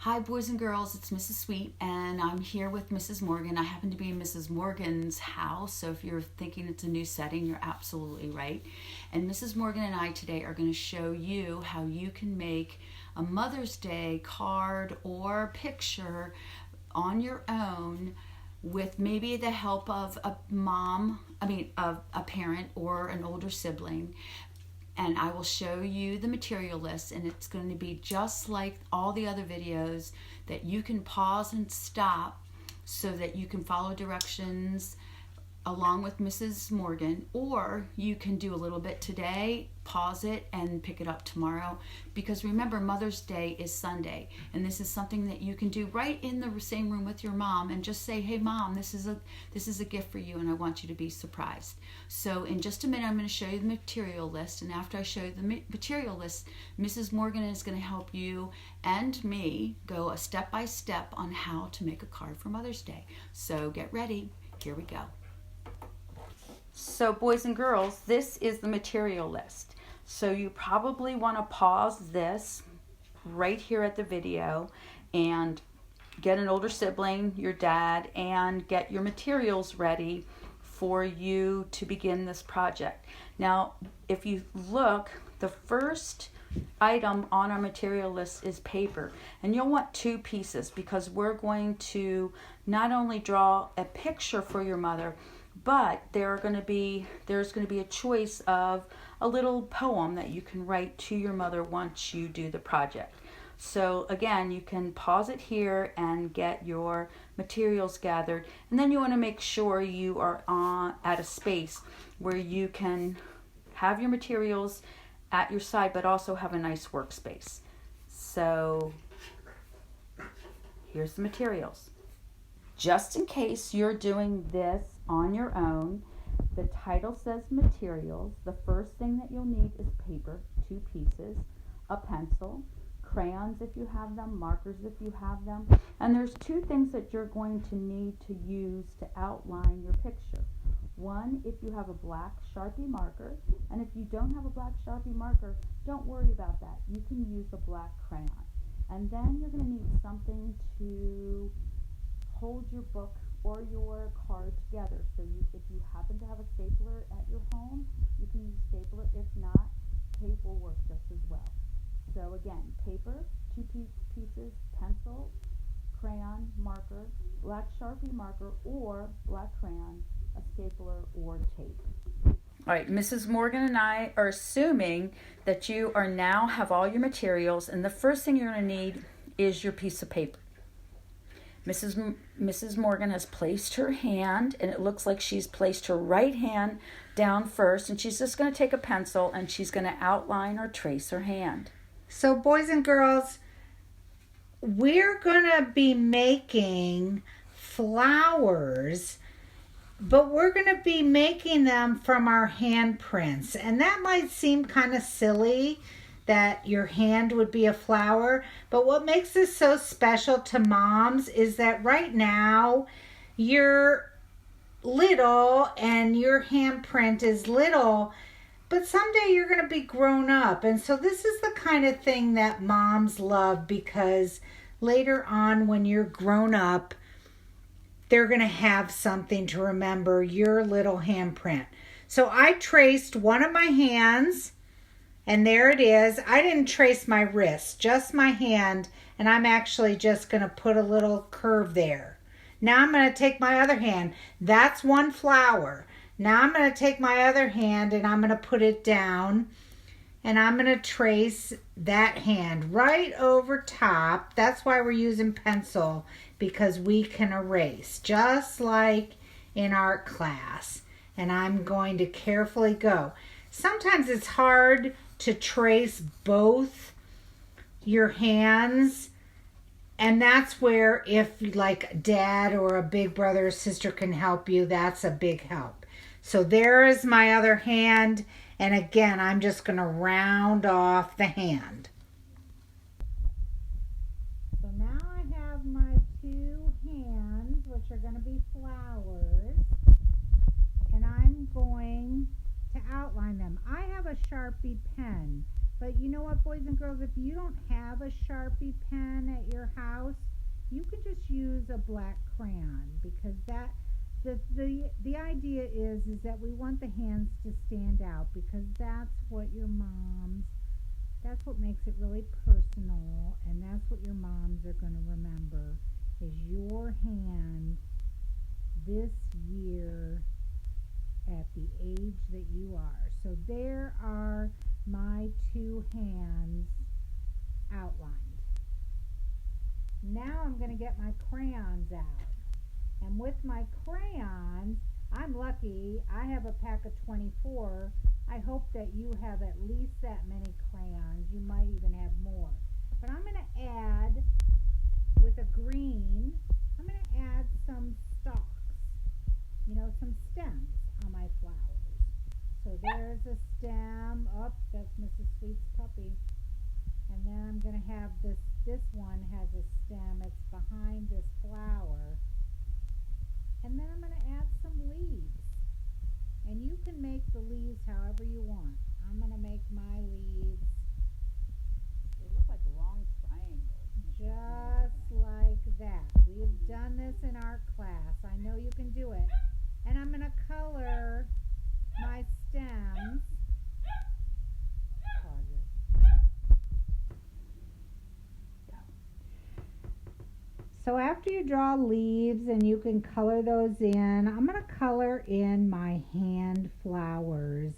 Hi boys and girls, it's Mrs. Sweet and I'm here with Mrs. Morgan. I happen to be in Mrs. Morgan's house, so if you're thinking it's a new setting, you're absolutely right. And Mrs. Morgan and I today are going to show you how you can make a Mother's Day card or picture on your own with maybe the help of a parent or an older sibling. And I will show you the material list, and it's going to be just like all the other videos that you can pause and stop so that you can follow directions along with Mrs. Morgan, or you can do a little bit today, pause it, and pick it up tomorrow. Because remember, Mother's Day is Sunday, and this is something that you can do right in the same room with your mom and just say, "Hey Mom, this is a gift for you and I want you to be surprised." So in just a minute I'm going to show you the material list, and after I show you the material list, Mrs. Morgan is going to help you and me go a step by step on how to make a card for Mother's Day. So get ready, here we go. So boys and girls, this is the material list. So you probably want to pause this right here at the video and get an older sibling, your dad, and get your materials ready for you to begin this project. Now, if you look, the first item on our material list is paper, and you'll want 2 pieces because we're going to not only draw a picture for your mother, but there's going to be a choice of a little poem that you can write to your mother once you do the project. So again, you can pause it here and get your materials gathered, and then you want to make sure you are at a space where you can have your materials at your side but also have a nice workspace. So here's the materials. Just in case you're doing this on your own, the title says materials. The first thing that you'll need is paper, 2 pieces, a pencil, crayons if you have them, markers if you have them, and there's 2 things that you're going to need to use to outline your picture. One, if you have a black Sharpie marker, and if you don't have a black Sharpie marker, don't worry about that. You can use a black crayon. And then you're going to need something to hold your book or your card together. So if you happen to have a stapler at your home, you can use stapler. If not, tape will work just as well. So again, paper, 2 pieces, pencil, crayon, marker, black Sharpie marker or black crayon, a stapler or tape. All right, Mrs. Morgan and I are assuming that you now have all your materials, and the first thing you're going to need is your piece of paper. Mrs. Morgan has placed her hand, and it looks like she's placed her right hand down first, and she's just going to take a pencil and she's going to outline or trace her hand. So boys and girls, we're going to be making flowers, but we're going to be making them from our handprints, and that might seem kind of silly that your hand would be a flower, but what makes this so special to moms is that right now you're little and your handprint is little, but someday you're going to be grown up. And so this is the kind of thing that moms love, because later on when you're grown up, they're going to have something to remember your little handprint. So I traced one of my hands, and there it is. I didn't trace my wrist, just my hand, and I'm actually just going to put a little curve there. Now I'm going to take my other hand. That's one flower. Now I'm going to take my other hand and I'm going to put it down, and I'm going to trace that hand right over top. That's why we're using pencil, because we can erase, just like in art class. And I'm going to carefully go. Sometimes it's hard to trace both your hands, and that's where, if like dad or a big brother or sister can help you, that's a big help. So there is my other hand, and again I'm just going to round off the hand. So now I have my 2 hands, which are going to be flowers, and I'm going to outline them. I have a Sharpie pen, but you know what, boys and girls, if you don't have a Sharpie pen at your house, you can just use a black crayon, because that the idea is that we want the hands to stand out, because that's what makes it really personal, and that's what your moms are going to remember, is your hand this year at the age that you are. So there are my two hands outlined. Now I'm going to get my crayons out. And with my crayons, I'm lucky. I have a pack of 24. I hope that you have at least that many crayons. You might even have more. But I'm going to add, with a green, I'm going to add some stalks, some stems on my flowers. So there's a stem. Oh, that's Mrs. Sweet's puppy. And then I'm going to have this one has a stem. It's behind this flower. And then I'm going to add some leaves. And you can make the leaves however you want. I'm going to make my leaves They look like long triangles. just like that. We've done this in art class. I know you can do it. And I'm going to color my stems. Pause it. So after you draw leaves and you can color those in, I'm going to color in my hand flowers.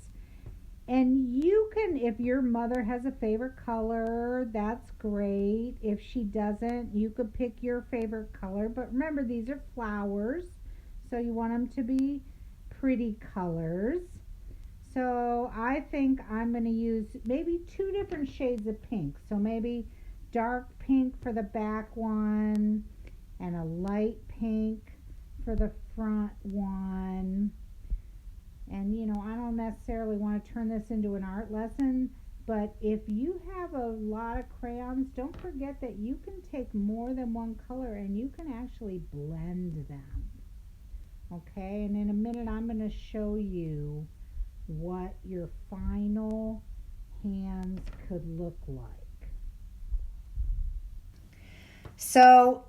And you can, if your mother has a favorite color, that's great. If she doesn't, you could pick your favorite color. But remember, these are flowers, so you want them to be pretty colors. So I think I'm going to use maybe 2 different shades of pink. So maybe dark pink for the back one, and a light pink for the front one. And I don't necessarily want to turn this into an art lesson, but if you have a lot of crayons, don't forget that you can take more than one color and you can actually blend them. Okay, and in a minute I'm going to show you what your final hands could look like. So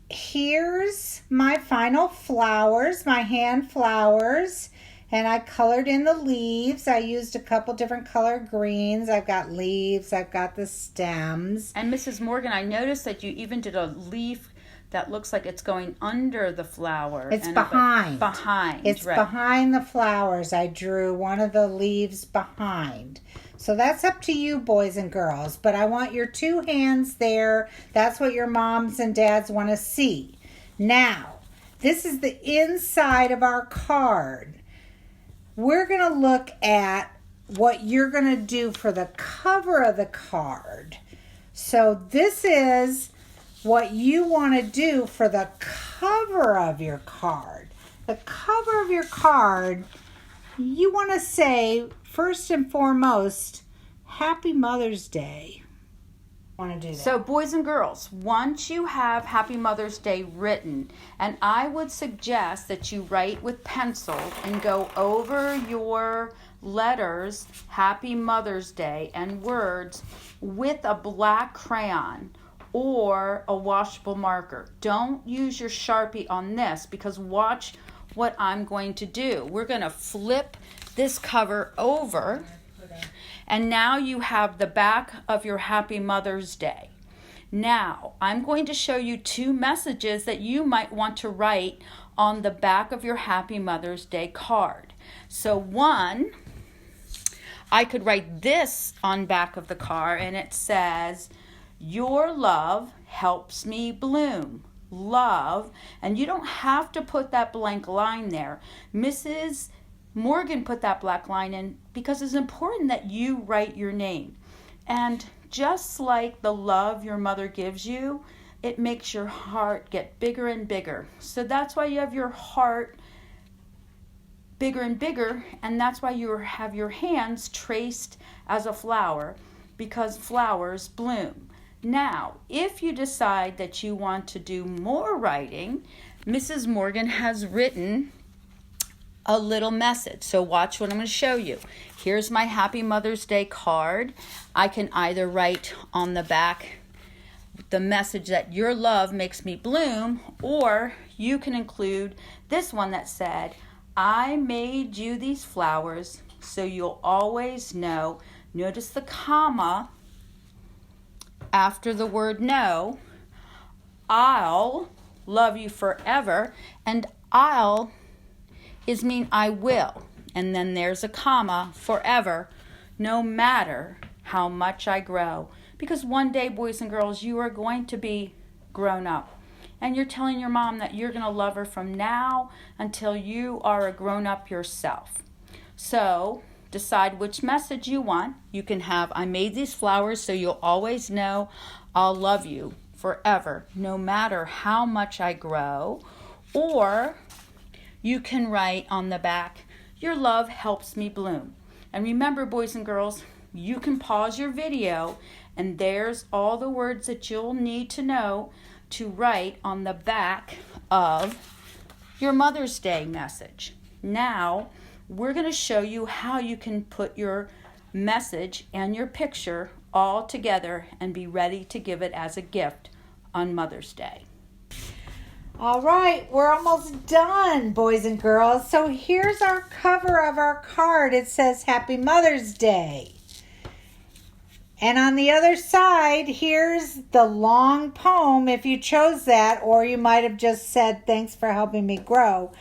here's my final flowers, my hand flowers, and I colored in the leaves. I used a couple different color greens. I've got leaves, I've got the stems. And Mrs. Morgan, I noticed that you even did a leaf that looks like it's going under the flower. It's behind. It's right. behind the flowers. I drew one of the leaves behind. So that's up to you, boys and girls. But I want your 2 hands there. That's what your moms and dads want to see. Now, this is the inside of our card. We're going to look at what you're going to do for the cover of the card. So this is what you want to do for the cover of your card. The cover of your card, you want to say, first and foremost, Happy Mother's Day. Want to do that. So boys and girls, once you have Happy Mother's Day written, and I would suggest that you write with pencil and go over your letters, Happy Mother's Day, and words with a black crayon or a washable marker. Don't use your Sharpie on this, because watch what I'm going to do. We're going to flip this cover over, and now you have the back of your Happy Mother's Day. Now, I'm going to show you 2 messages that you might want to write on the back of your Happy Mother's Day card. So one, I could write this on back of the card, and it says, your love helps me bloom. Love. And you don't have to put that blank line there. Mrs. Morgan put that black line in because it's important that you write your name. And just like the love your mother gives you, it makes your heart get bigger and bigger. So that's why you have your heart bigger and bigger, and that's why you have your hands traced as a flower, because flowers bloom. Now, if you decide that you want to do more writing, Mrs. Morgan has written a little message. So watch what I'm going to show you. Here's my Happy Mother's Day card. I can either write on the back the message that your love makes me bloom, or you can include this one that said, I made you these flowers so you'll always know. Notice the comma after the word no. I'll love you forever, and I'll is mean I will, and then there's a comma, forever, no matter how much I grow. Because one day, boys and girls, you are going to be grown up, and you're telling your mom that you're going to love her from now until you are a grown up yourself. So decide which message you want. You can have, I made these flowers so you'll always know I'll love you forever, no matter how much I grow. Or you can write on the back, your love helps me bloom. And remember, boys and girls, you can pause your video, and there's all the words that you'll need to know to write on the back of your Mother's Day message. Now, we're going to show you how you can put your message and your picture all together and be ready to give it as a gift on Mother's Day. All right, we're almost done, boys and girls. So here's our cover of our card. It says Happy Mother's Day. And on the other side, here's the long poem, if you chose that, or you might have just said, thanks for helping me grow.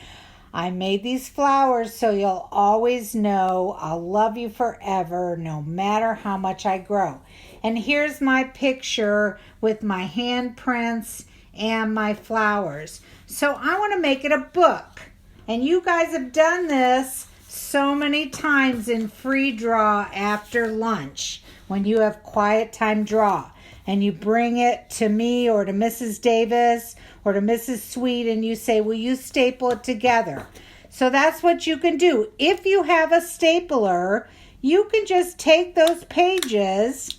I made these flowers so you'll always know I'll love you forever, no matter how much I grow. And here's my picture with my handprints and my flowers. So I want to make it a book. And you guys have done this so many times in free draw after lunch when you have quiet time draw. And you bring it to me or to Mrs. Davis or to Mrs. Sweet and you say, will you staple it together? So that's what you can do. If you have a stapler, you can just take those pages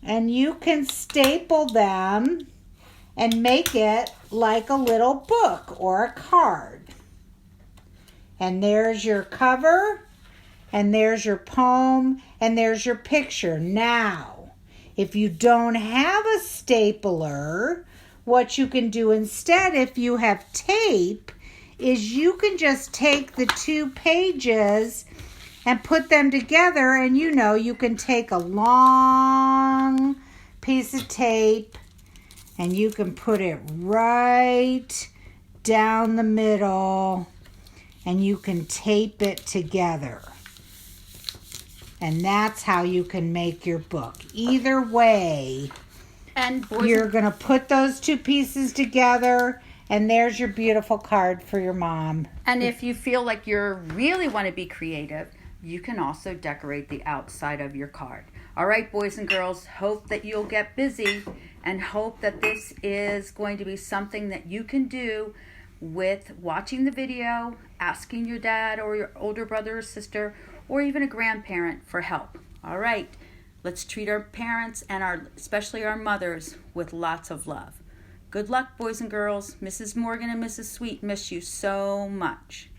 and you can staple them and make it like a little book or a card. And there's your cover, and there's your poem, and there's your picture. Now, if you don't have a stapler, what you can do instead, if you have tape, is you can just take the two pages and put them together, and you can take a long piece of tape and you can put it right down the middle and you can tape it together. And that's how you can make your book. Either way, And you're going to put those two pieces together, and there's your beautiful card for your mom. And if you feel like you really want to be creative, you can also decorate the outside of your card. All right, boys and girls, hope that you'll get busy and hope that this is going to be something that you can do with watching the video, asking your dad or your older brother or sister, or even a grandparent for help. All right, let's treat our parents and especially our mothers with lots of love. Good luck, boys and girls. Mrs. Morgan and Mrs. Sweet miss you so much.